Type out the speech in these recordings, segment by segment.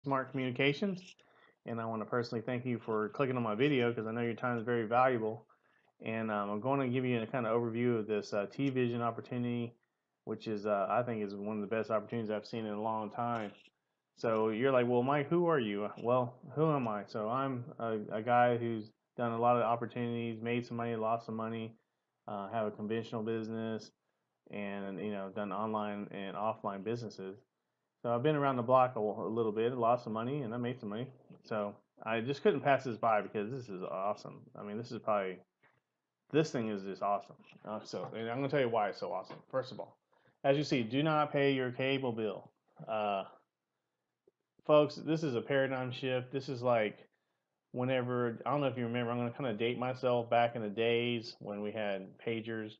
Smart Communications, and I want to personally thank you for clicking on my video because I know your time is very valuable. And I'm going to give you a kind of overview of this T-Vision opportunity, which is I think is one of the best opportunities I've seen in a long time. So you're like, well, Mike, who are you? Well, who am I? So I'm a guy who's done a lot of opportunities, made some money, lost some money, have a conventional business, and done online and offline businesses. So I've been around the block a little bit, lost some money, and I made some money. So I just couldn't pass this by because this is awesome. I mean, this thing is just awesome. And I'm gonna tell you why it's so awesome. First of all, as you see, do not pay your cable bill, uh, folks. This is a paradigm shift. This is like whenever I don't know if you remember. I'm gonna kind of date myself back in the days when we had pagers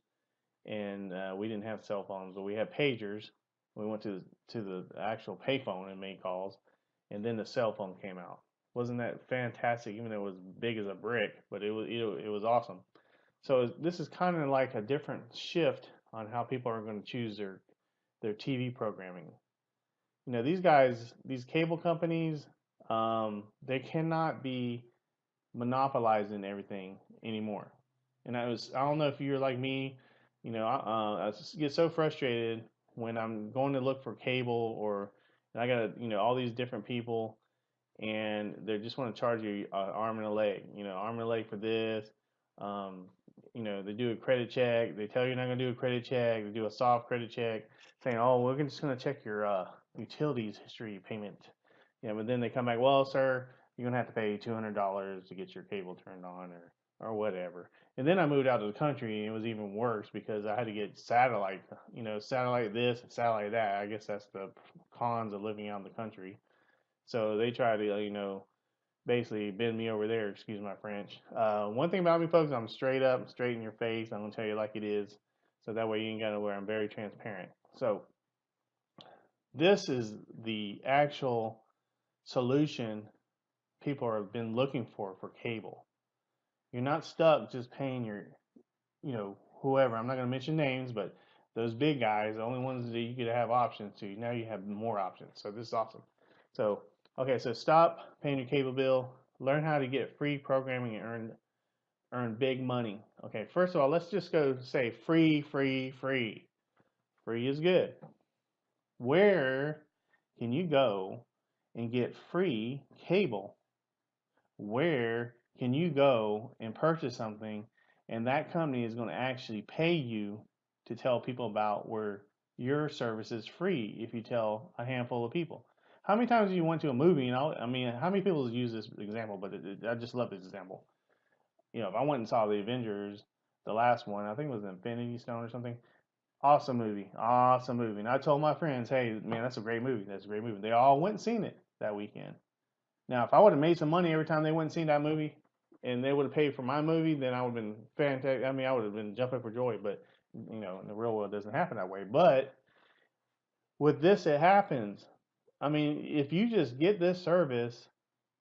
and we didn't have cell phones, but we had pagers. We went to the actual payphone and made calls, and then the cell phone came out. Wasn't that fantastic? Even though it was big as a brick, but it was awesome. So this is kind of like a different shift on how people are going to choose their TV programming. These guys, these cable companies, they cannot be monopolizing everything anymore. And I don't know if you're like me, I just get so frustrated when I'm going to look for cable or and I got all these different people and they just want to charge you an arm and a leg, arm and a leg for this. Um, they do a credit check. They tell you you're not going to do a credit check. They do a soft credit check saying, oh, we're just going to check your utilities history payment. Yeah, but then they come back, well, sir, you're going to have to pay $200 to get your cable turned on or whatever. And then I moved out of the country and it was even worse because I had to get satellite, satellite this and satellite that. I guess that's the cons of living out in the country. So they try to, basically bend me over there, excuse my French. One thing about me, folks, I'm straight up, straight in your face. I'm going to tell you like it is. So that way you ain't got to worry. I'm very transparent. So this is the actual solution people have been looking for cable. You're not stuck just paying your, whoever. I'm not going to mention names, but those big guys, the only ones that you could have options to. Now you have more options. So this is awesome. So, okay, so stop paying your cable bill. Learn how to get free programming and earn big money. Okay, first of all, let's just go say free, free, free. Free is good. Where can you go and get free cable? Where can you go and purchase something and that company is going to actually pay you to tell people about where your service is free if you tell a handful of people? How many times do you went to a movie? I mean, how many people use this example? But I just love this example. If I went and saw the Avengers, the last one, I think it was Infinity Stone or something. Awesome movie, awesome movie. And I told my friends, hey, man, that's a great movie. That's a great movie. They all went and seen it that weekend. Now, if I would have made some money every time they went and seen that movie, and they would have paid for my movie, then I would have been fantastic. I mean, I would have been jumping for joy. But in the real world, it doesn't happen that way. But with this, it happens. I mean, if you just get this service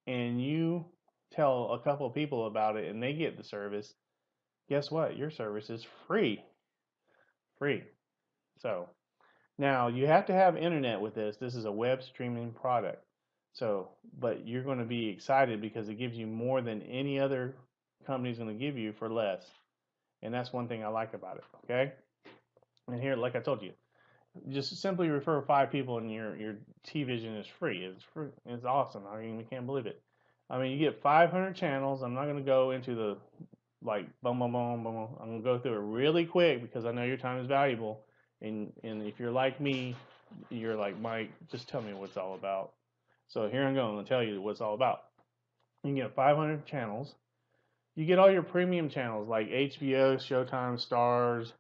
and you tell a couple of people about it and they get the service, guess what? Your service is free. Free. So now you have to have internet with this. This is a web streaming product. So, but you're going to be excited because it gives you more than any other company is going to give you for less. And that's one thing I like about it. Okay. And here, like I told you, just simply refer 5 people and your T-Vision is free. It's free. It's awesome. I mean, we can't believe it. I mean, you get 500 channels. I'm not going to go into the like boom, boom, boom, boom. I'm gonna go through it really quick because I know your time is valuable. And if you're like me, you're like Mike. Just tell me what it's all about. So here I'm going to tell you what it's all about. You can get 500 channels. You get all your premium channels like HBO, Showtime, Stars,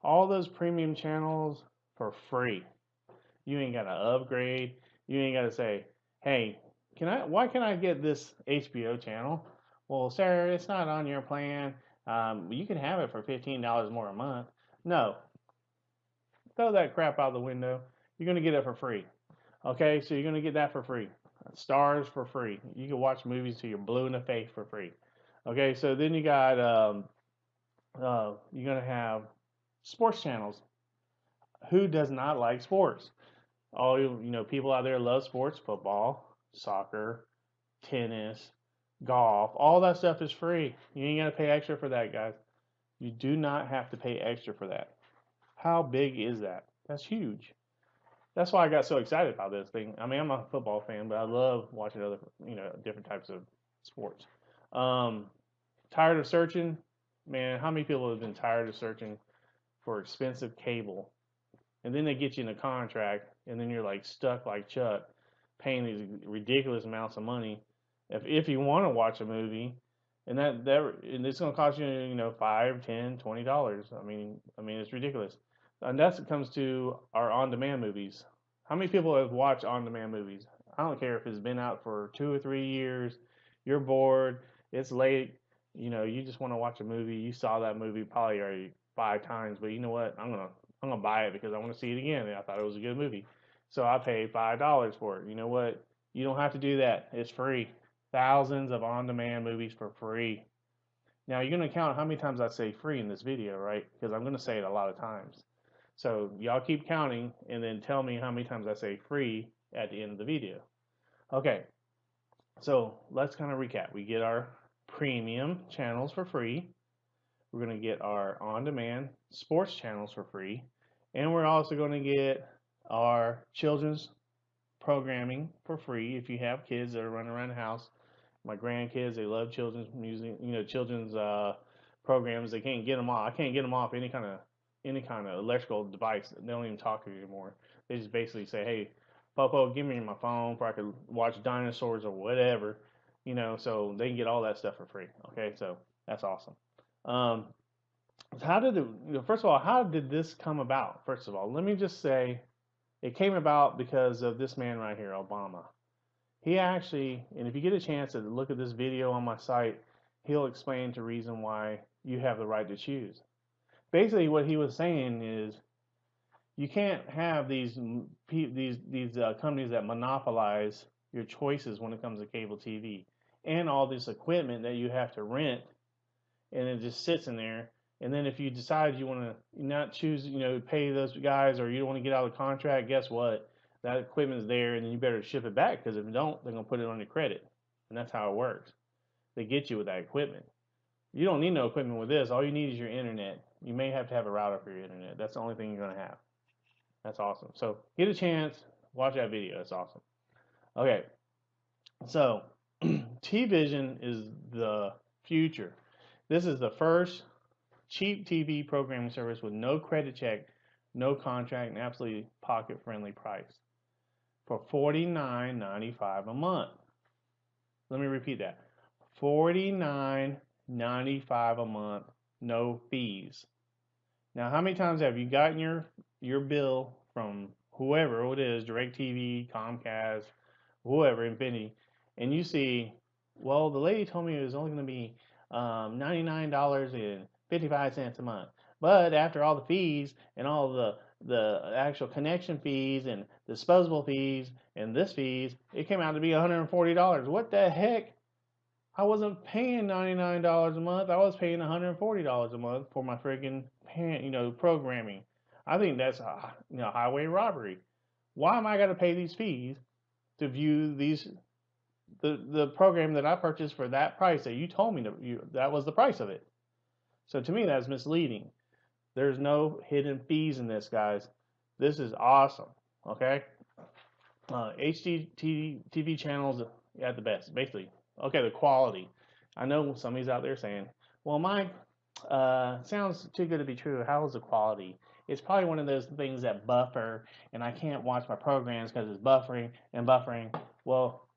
all those premium channels for free. You ain't got to upgrade. You ain't got to say, hey, why can I get this HBO channel? Well, sir, it's not on your plan. You can have it for $15 more a month. No, throw that crap out the window. You're going to get it for free. Okay, so you're going to get that for free. Stars for free. You can watch movies till you're blue in the face for free. Okay, so then you got, you're going to have sports channels. Who does not like sports? All people out there love sports, football. soccer, tennis, golf, all that stuff is free. You ain't got to pay extra for that, guys. You do not have to pay extra for that. How big is that? That's huge. That's why I got so excited about this thing. I mean, I'm a football fan, but I love watching other, different types of sports. Um, Tired of searching? Man, how many people have been tired of searching for expensive cable? And then they get you in a contract, and then you're like stuck like Chuck, paying these ridiculous amounts of money if you want to watch a movie, and and it's going to cost you, $5, $10, $20. I mean it's ridiculous. And that comes to our on-demand movies. How many people have watched on-demand movies? I don't care if it's been out for 2 or 3 years. You're bored. It's late. You just want to watch a movie. You saw that movie probably already 5 times, but you know what? I'm gonna buy it because I want to see it again. And I thought it was a good movie, so I paid $5 for it. You know what? You don't have to do that. It's free. Thousands of on-demand movies for free. Now you're gonna count how many times I say free in this video, right? Because I'm gonna say it a lot of times. So y'all keep counting and then tell me how many times I say free at the end of the video. Okay, so let's kind of recap. We get our premium channels for free. We're going to get our on-demand sports channels for free. And we're also going to get our children's programming for free if you have kids that are running around the house. My grandkids, they love children's music, children's programs. They can't get them off. I can't get them off any kind of electrical device. They don't even talk to you anymore. They just basically say, "Hey, Popo, give me my phone so I can watch dinosaurs or whatever," so they can get all that stuff for free. Okay, so that's awesome. Um, first of all, how did this come about? First of all, let me just say it came about because of this man right here, Obama. He actually, and if you get a chance to look at this video on my site, he'll explain the reason why you have the right to choose. Basically, what he was saying is you can't have these companies that monopolize your choices when it comes to cable TV and all this equipment that you have to rent, and it just sits in there. And then if you decide you want to not choose, pay those guys, or you don't want to get out of the contract, guess what? That equipment is there, and then you better ship it back, because if you don't, they're gonna put it on your credit, and that's how it works. They get you with that equipment. You don't need no equipment with this. All you need is your internet. You may have to have a router for your internet. That's the only thing you're gonna have. That's awesome. So get a chance, watch that video. It's awesome. Okay, so TVision is the future. This is the first cheap TV programming service with no credit check, no contract, and absolutely pocket-friendly price for $49.95 a month. Let me repeat that. $49.95 a month, no fees. Now, how many times have you gotten your bill from whoever it is, DirecTV, Comcast, whoever, Infinity, and you see, well, the lady told me it was only going to be $99.55 a month. But after all the fees and all the actual connection fees and disposable fees and this fees, it came out to be $140. What the heck? I wasn't paying $99 a month. I was paying $140 a month for my freaking programming. I think that's highway robbery. Why am I going to pay these fees to view the program that I purchased for that price that you told me that was the price of it? So to me, that's misleading. There's no hidden fees in this, guys. This is awesome. Okay, HD TV channels at the best, basically. Okay, the quality. I know somebody's out there saying, "Well, Mike, sounds too good to be true. How is the quality?" It's probably one of those things that buffer, and I can't watch my programs because it's buffering and buffering. Well,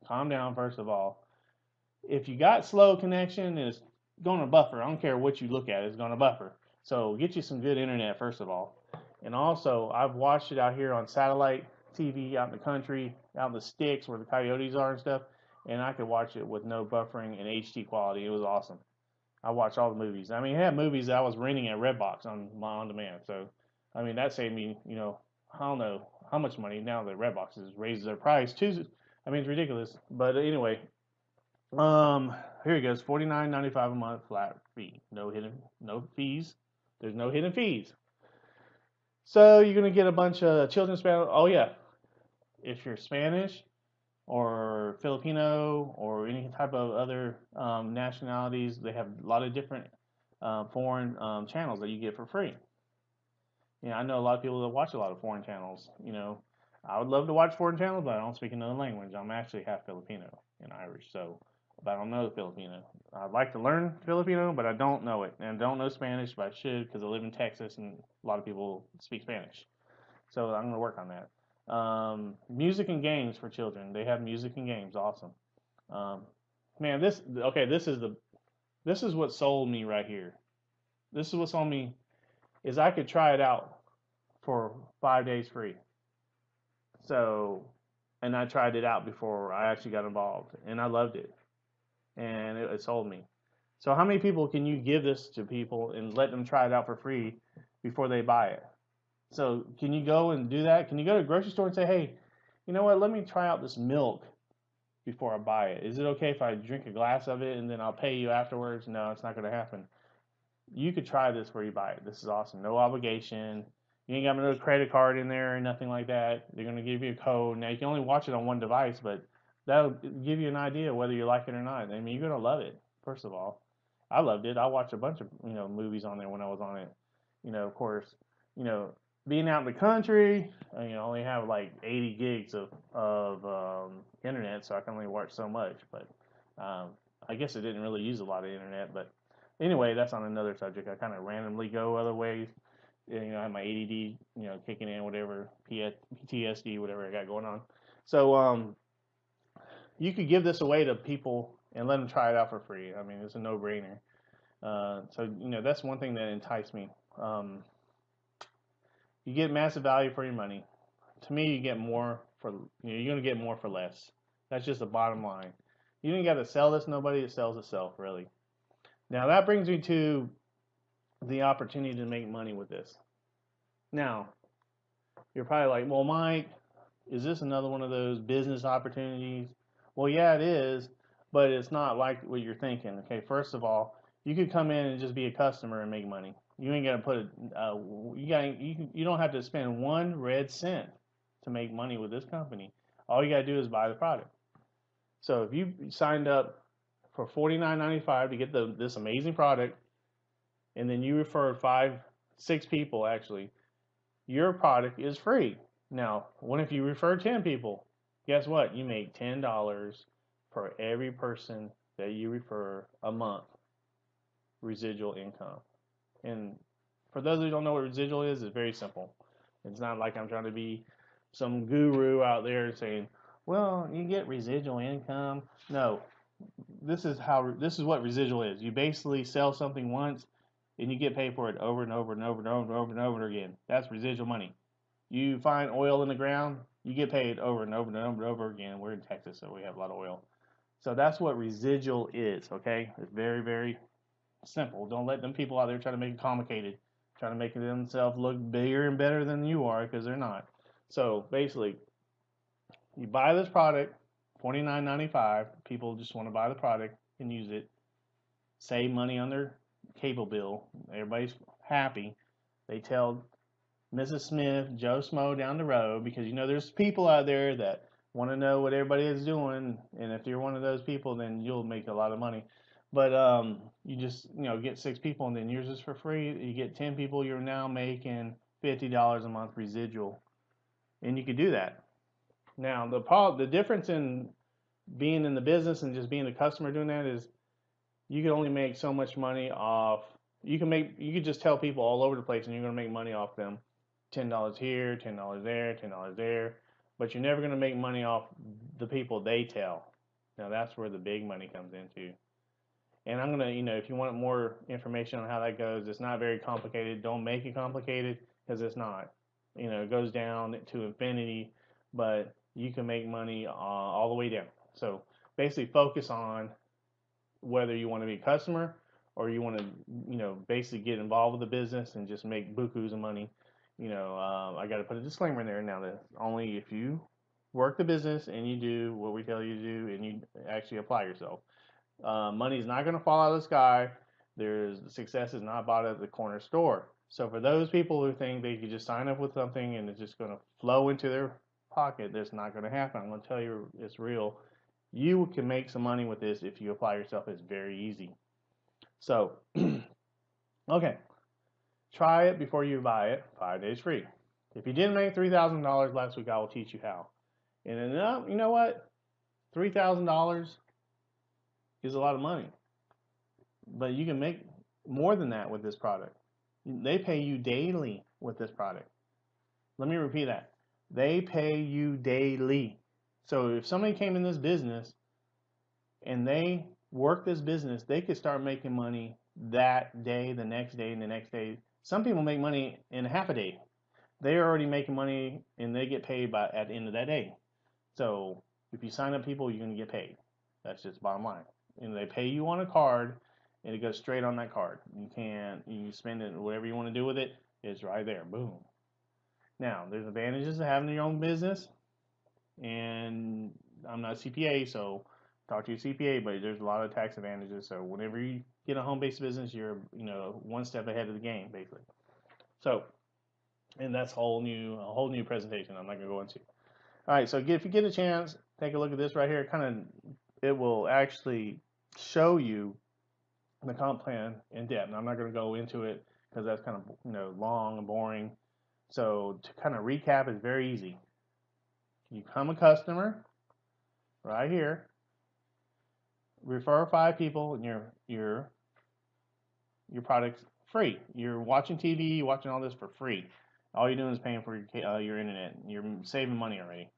calm down, first of all. If you got slow connection, it's going to buffer. I don't care what you look at, it's going to buffer. So get you some good internet, first of all. And also, I've watched it out here on satellite TV out in the country, out in the sticks where the coyotes are and stuff, and I could watch it with no buffering and HD quality. It was awesome. I watched all the movies. I mean, it had movies that I was renting at Redbox on my on-demand. So, I mean, that saved me, I don't know how much money now that Redbox has raised their price too. I mean, it's ridiculous. But anyway, here it goes, $49.95 a month flat fee. No fees. There's no hidden fees. So you're gonna get a bunch of children's channels. Oh yeah, if you're Spanish, or Filipino or any type of other nationalities. They have a lot of different foreign channels that you get for free. I know a lot of people that watch a lot of foreign channels. I would love to watch foreign channels, but I don't speak another language. I'm actually half Filipino and Irish, so but I don't know Filipino. I'd like to learn Filipino, but I don't know it, and I don't know Spanish, but I should because I live in Texas and a lot of people speak Spanish. So I'm going to work on that. Music and games for children. They have music and games. Awesome. Um, man, this okay. This is what sold me right here. This is what sold me is I could try it out for 5 days free. So, and I tried it out before I actually got involved, and I loved it, and it sold me. So, how many people can you give this to people and let them try it out for free before they buy it? So, can you go and do that? Can you go to a grocery store and say, hey, you know what? Let me try out this milk before I buy it. Is it okay if I drink a glass of it and then I'll pay you afterwards? No, it's not going to happen. You could try this before you buy it. This is awesome. No obligation. You ain't got no credit card in there or nothing like that. They're going to give you a code. Now, you can only watch it on one device, but that'll give you an idea whether you like it or not. I mean, you're going to love it, first of all. I loved it. I watched a bunch of, movies on there when I was on it. Of course, you know, being out in the country, I only have like 80 gigs of internet, so I can only watch so much. But I guess I didn't really use a lot of internet. But anyway, that's on another subject. I kind of randomly go other ways. I have my ADD, kicking in, whatever, PTSD, whatever I got going on. So you could give this away to people and let them try it out for free. I mean, it's a no-brainer. So that's one thing that enticed me. You get massive value for your money. To me, you get more for you're gonna get more for less. That's just the bottom line. You didn't got to sell this to nobody; it sells itself, really. Now that brings me to the opportunity to make money with this. Now you're probably like, "Well, Mike, is this another one of those business opportunities?" Well, yeah, it is, but it's not like what you're thinking. Okay, first of all, you could come in and just be a customer and make money. You ain't got to put it. You don't have to spend one red cent to make money with this company. All you got to do is buy the product. So if you signed up for $49.95 to get this amazing product, and then you referred 6 people actually, your product is free. Now, what if you refer 10 people? Guess what? You make $10 for every person that you refer a month residual income. And for those who don't know what residual is, it's very simple. It's not like I'm trying to be some guru out there saying, well, you get residual income. No, this is what residual is. You basically sell something once and you get paid for it over and over and over and over and over and over again. That's residual money. You find oil in the ground, you get paid over and over and over and over again. We're in Texas, so we have a lot of oil. So that's what residual is, okay? It's very, very simple. Don't let them people out there try to make it complicated, trying to make themselves look bigger and better than you are because they're not. So basically, you buy this product, $49.95. People just want to buy the product and use it, save money on their cable bill. Everybody's happy. They tell Mrs. Smith, Joe Smo down the road because there's people out there that want to know what everybody is doing, and if you're one of those people, then you'll make a lot of money. But you just get 6 people, and then yours is for free. You get 10 people, you're now making $50 a month residual, and you could do that. Now the difference in being in the business and just being the customer doing that is you can only make so much money off. You could just tell people all over the place, and you're going to make money off them. $10 here, $10 there, $10 there, but you're never going to make money off the people they tell. Now that's where the big money comes into. And I'm gonna, if you want more information on how that goes, it's not very complicated. Don't make it complicated because it's not. It goes down to infinity, but you can make money all the way down. So basically, focus on whether you want to be a customer or you want to, basically get involved with the business and just make bukus of money. I got to put a disclaimer in there now that only if you work the business and you do what we tell you to do and you actually apply yourself. Money is not going to fall out of the sky. Success is not bought at the corner store. So for those people who think they could just sign up with something and it's just going to flow into their pocket, that's not going to happen. I'm going to tell you it's real. You can make some money with this if you apply yourself. It's very easy. So, okay, try it before you buy it. 5 days free. If you didn't make $3,000 last week, I will teach you how. And then, you know what? $3,000 is a lot of money, but you can make more than that with this product. They pay you daily with this product. Let me repeat that. They pay you daily. So if somebody came in this business and they work this business, they could start making money that day, the next day, and the next day. Some people make money in half a day. They're already making money and they get paid at the end of that day. So if you sign up people, you're going to get paid. That's just bottom line. And they pay you on a card and it goes straight on that card. You spend it, whatever you want to do with it, it's right there. Boom. Now, there's advantages to having your own business. And I'm not a CPA, so talk to your CPA, but there's a lot of tax advantages. So whenever you get a home-based business, you're one step ahead of the game, basically. So, and that's a whole new presentation I'm not going to go into. All right, so if you get a chance, take a look at this right here. It will actually show you the comp plan in depth. And I'm not going to go into it because that's kind of long and boring. So to kind of recap, it's very easy. You become a customer right here, refer 5 people, and your product's free. You're watching TV, you're watching all this for free. All you're doing is paying for your internet. You're saving money already.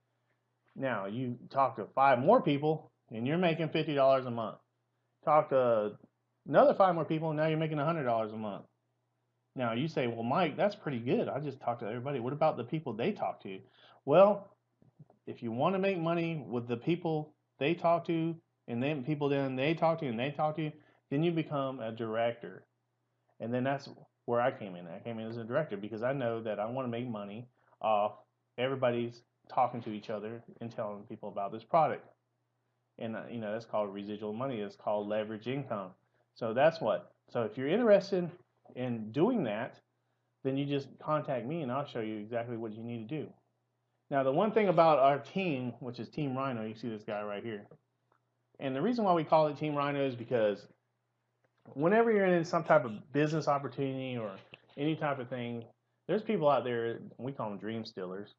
Now you talk to 5 more people, and you're making $50 a month. Talk to another 5 more people, and now you're making $100 a month. Now you say, well, Mike, that's pretty good. I just talked to everybody. What about the people they talk to? Well, if you want to make money with the people they talk to, and then people then they talk to, and they talk to you, then you become a director. And then that's where I came in. I came in as a director because I know that I want to make money off everybody's talking to each other and telling people about this product. And that's called residual money. It's called leverage income. So that's what. So if you're interested in doing that, then you just contact me and I'll show you exactly what you need to do. Now, the one thing about our team, which is Team Rhino, you see this guy right here. And the reason why we call it Team Rhino is because whenever you're in some type of business opportunity or any type of thing, there's people out there, we call them dream stealers.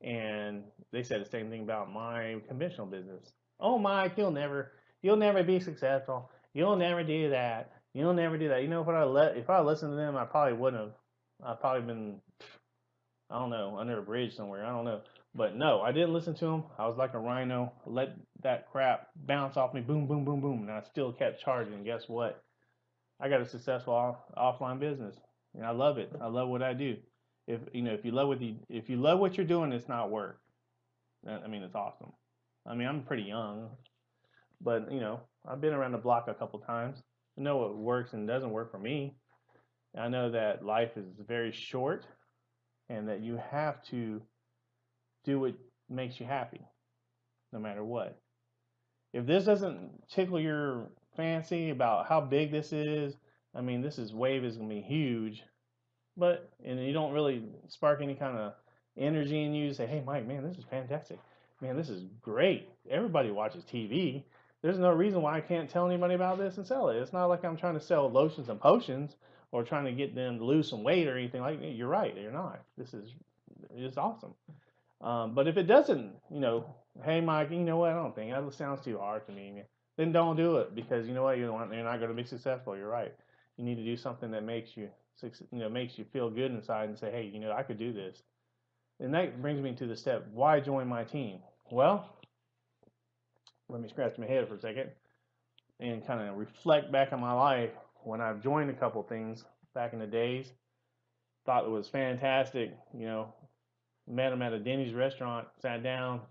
And they said the same thing about my conventional business. Oh, Mike, you'll never be successful. You'll never do that. You'll never do that. You know, if I listened to them, I probably wouldn't have. I'd probably been, I don't know, under a bridge somewhere. I don't know. But no, I didn't listen to them. I was like a rhino. Let that crap bounce off me. Boom, boom, boom, boom. And I still kept charging. And guess what? I got a successful offline business. And I love it. I love what I do. If you love what you're doing, it's not work. I mean, it's awesome. I mean, I'm pretty young, but I've been around the block a couple times. I know what works and doesn't work for me. I know that life is very short and that you have to do what makes you happy, no matter what. If this doesn't tickle your fancy about how big this is, I mean, wave is going to be huge, and you don't really spark any kind of energy in you to say, hey, Mike, man, this is fantastic. Man, this is great. Everybody watches TV. There's no reason why I can't tell anybody about this and sell it. It's not like I'm trying to sell lotions and potions or trying to get them to lose some weight or anything like that. You're right. You're not. It's awesome. But if it doesn't, hey, Mike, you know what? I don't think that sounds too hard to me. Then don't do it because you know what? You're not going to be successful. You're right. You need to do something that makes you feel good inside and say, hey, I could do this. And that brings me to the step, why join my team? Well, let me scratch my head for a second and kind of reflect back on my life when I've joined a couple things back in the days. Thought it was fantastic, met him at a Denny's restaurant, sat down,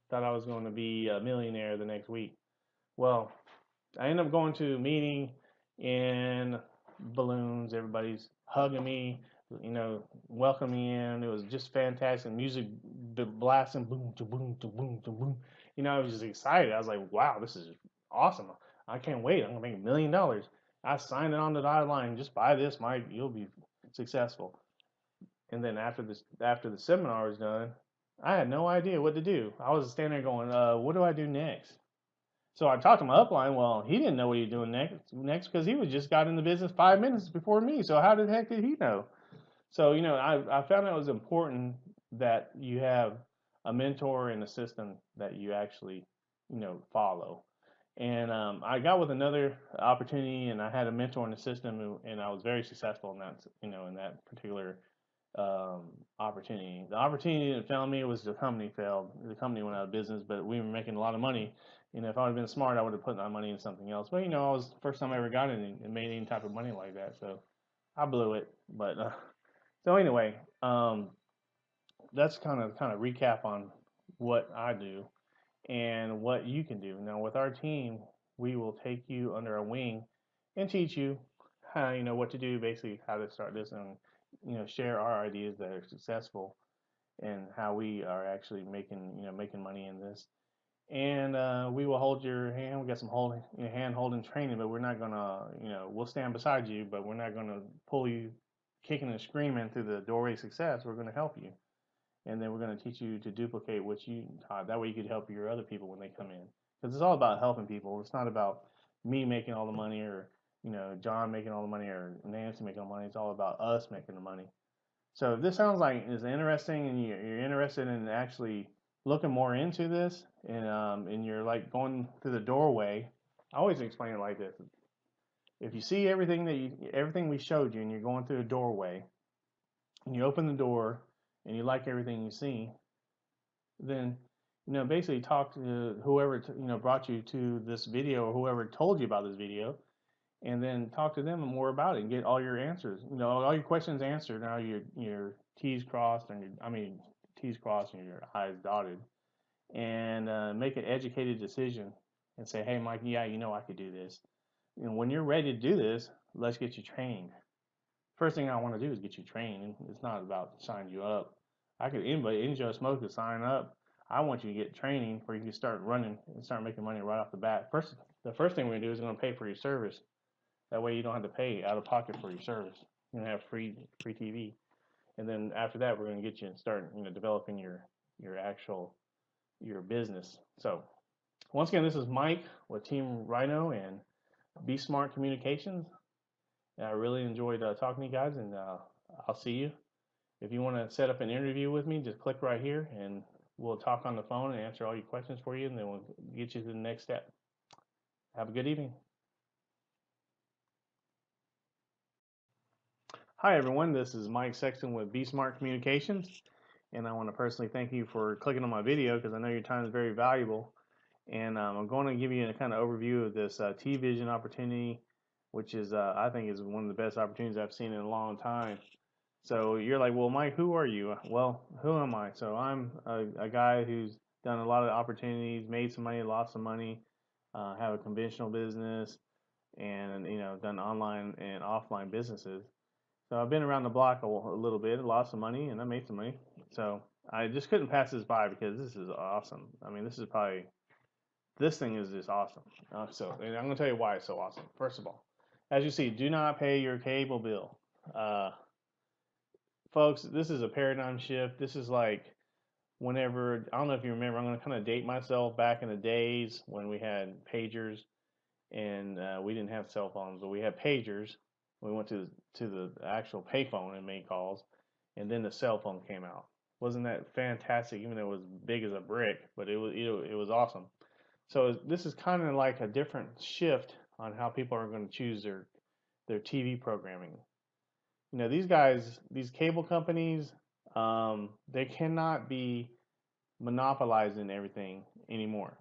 thought I was going to be a millionaire the next week. Well, I ended up going to a meeting in balloons. Everybody's hugging me, welcoming me in. It was just fantastic. Music blasting, boom, to boom, to boom, to boom. I was just excited. I was like, wow, this is awesome. I can't wait. I'm going to make $1 million. I signed it on the dotted line. Just buy this, Mike. You'll be successful. And then after the seminar was done, I had no idea what to do. I was standing there going, what do I do next? So I talked to my upline. Well, he didn't know what he was doing next because he was just got in the business 5 minutes before me. So how the heck did he know? So, I found out it was important that you have a mentor and a system that you actually, follow. And I got with another opportunity, and I had a mentor in the system, and I was very successful in that, in that particular opportunity. The opportunity that found me was the company failed. The company went out of business, but we were making a lot of money. If I would have been smart, I would have put my money in something else. But I was the first time I ever got it and made any type of money like that, so I blew it. But so anyway, that's kind of recap on what I do and what you can do. Now with our team, we will take you under our wing and teach you how what to do, basically how to start this, and share our ideas that are successful and how we are actually making money in this. And we will hold your hand. We got some hand holding training, but we're not gonna we'll stand beside you, but we're not gonna pull you kicking and screaming through the doorway of success. We're gonna help you, and then we're going to teach you to duplicate what you taught. That way you could help your other people when they come in, because it's all about helping people. It's not about me making all the money, or John making all the money, or Nancy making all the money. It's all about us making the money. So if this sounds like is interesting, and you're interested in actually looking more into this, and you're like going through the doorway, I always explain it like this: if you see everything we showed you, and you're going through a doorway, and you open the door, and you like everything you see, then basically talk to whoever brought you to this video, or whoever told you about this video, and then talk to them more about it and get all your answers, all your questions answered. Now your T's crossed, and T's crossed and your I's dotted, and make an educated decision and say, hey Mike, yeah, I could do this. When you're ready to do this, let's get you trained. First thing I want to do is get you trained. It's not about signing you up. Any Joe Smoke could sign up. I want you to get training where you can start running and start making money right off the bat. The first thing we're gonna do is gonna pay for your service. That way you don't have to pay out of pocket for your service. You're gonna have free TV, and then after that we're gonna get you and start developing your actual your business. So once again, this is Mike with Team Rhino and Be Smart Communications. And I really enjoyed talking to you guys, and I'll see you. If you want to set up an interview with me, just click right here, and we'll talk on the phone and answer all your questions for you, and then we'll get you to the next step. Have a good evening. Hi, everyone. This is Mike Sexton with Be Smart Communications, and I want to personally thank you for clicking on my video because I know your time is very valuable. And I'm going to give you a kind of overview of this T-Vision opportunity, which is I think is one of the best opportunities I've seen in a long time. So you're like, well, Mike, who are you? Well, who am I? So I'm a guy who's done a lot of opportunities, made some money, lost some money, have a conventional business, and done online and offline businesses. So I've been around the block a little bit, lost some money, and I made some money. So I just couldn't pass this by because this is awesome. This thing is just awesome. And I'm gonna tell you why it's so awesome. First of all, as you see, do not pay your cable bill. Uh, Folks, this is a paradigm shift. This is like whenever, I don't know if you remember, I'm going to kind of date myself back in the days when we had pagers, and we didn't have cell phones, but we had pagers. We went to the actual payphone and made calls, and then the cell phone came out. Wasn't that fantastic? Even though it was big as a brick, but it was awesome. So this is kind of like a different shift on how people are going to choose their TV programming. These guys, these cable companies, they cannot be monopolizing everything anymore.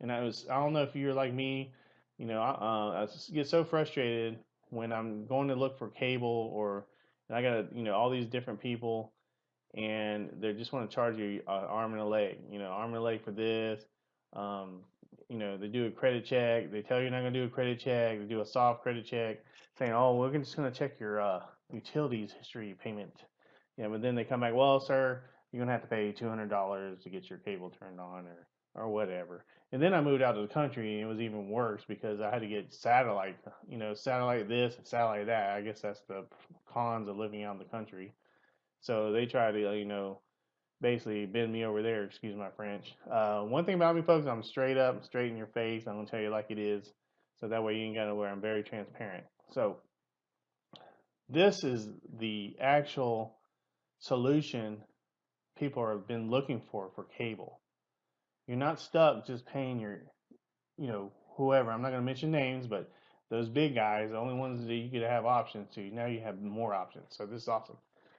And I don't know if you're like me, I get so frustrated when I'm going to look for cable, or and I got all these different people, and they just want to charge you an arm and a leg, arm and a leg for this. Um, they do a credit check. They tell you you're not going to do a credit check. They do a soft credit check, saying, "Oh, we're just going to check your utilities history payment." But then they come back, "Well, sir, you're going to have to pay $200 to get your cable turned on, or whatever." And then I moved out of the country, and it was even worse because I had to get satellite, satellite this and satellite that. I guess that's the cons of living out in the country. So they try to, basically bend me over there, excuse my French. One thing about me, folks, I'm straight up, straight in your face. I'm gonna tell you like it is, so that way you ain't gotta worry. I'm very transparent. So this is the actual solution people have been looking for cable. You're not stuck just paying your, whoever. I'm not gonna mention names, but those big guys, the only ones that you could have options to. Now you have more options. So this is awesome.